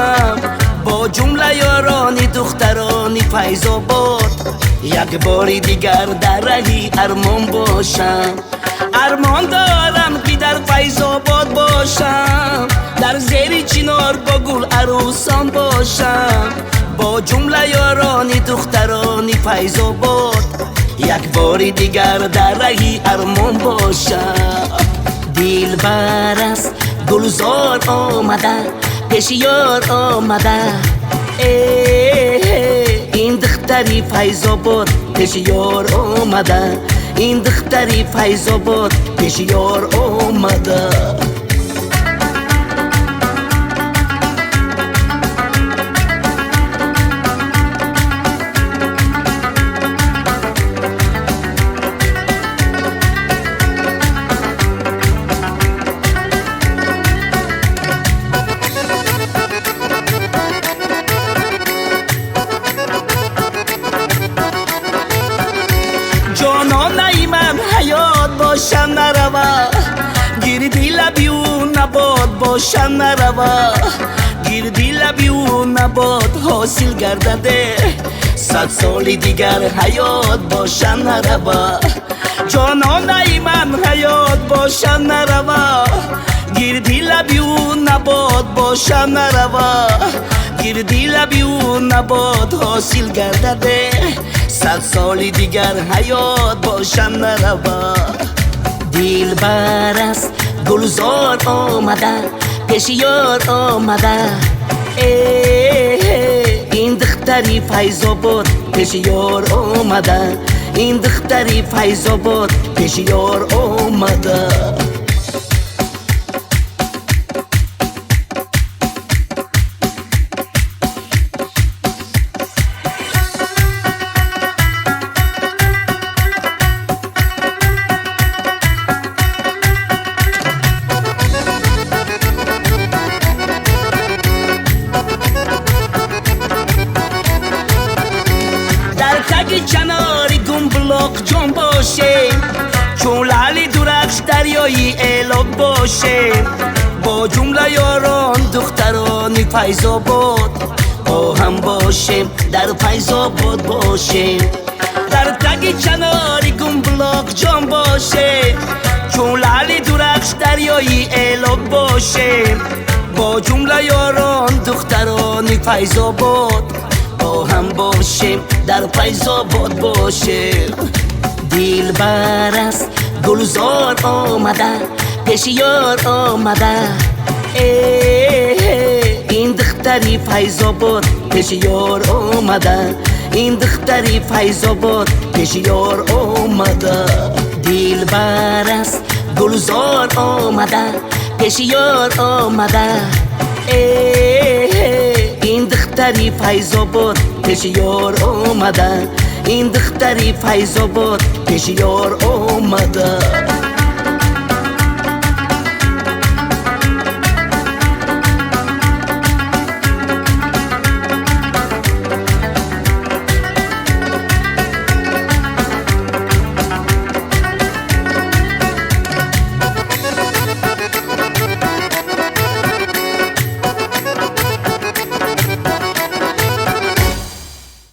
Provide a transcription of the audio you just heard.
باشم، با جمله یارانی دخترانی فیض آباد، یک باری دیگر در رهی ارمان باشم. ارمان دارم که در فیض آباد باشم، در زیر چنار با گل عروسان باشم، با جمله یارانی دخترانی فیض آباد، یک باری دیگر در رهی ارمان باشم. دلبر است گلزار آمده، پیش یار آمده، این دختری فیض آباد پیش یار آمده، این دختری فیض آباد پیش یار آمده. جانان ایمن حیات باشم نروا، گردی لبیو نباد باشم نروا، گردی لبیو نباد حاصل گردده، 100 سال دیگر حیات باشم نروا. جانان ایمن حیات باشم نروا، گردی لبیو نباد باشم نروا، گردی لبیو نباد حاصل گردده، 100 سال دیگر حیات باشم نروا. دلبر است گلزار آمده، پیش یار آمده، این دختری فیض آباد پیش یار آمده، این دختری فیض آباد پیش یار آمده. تک کناری گنبلاق جان باشه، چون لعل درخش دریایی اعلاب باشه، با جمله یاران دخترانی فیض آباد با هم باشه، در فیض آباد باشه. در تک کناری گنبلاق جان باشه، چون لعل درخش دریایی اعلاب باشه، با جمله یاران دخترانی فیض آباد با هم باشه، در فیض آباد باشه. دلبر است گلزار آمده، پیش یار آمده، این دختری فیض آباد پیش یار آمده، این دختری فیض آباد پیش یار آمده. دلبر است گلزار آمده، پیش یار آمده، این دختری فیض آباد پیش یار آمده، این دختری فیض آباد پیش یار آمده.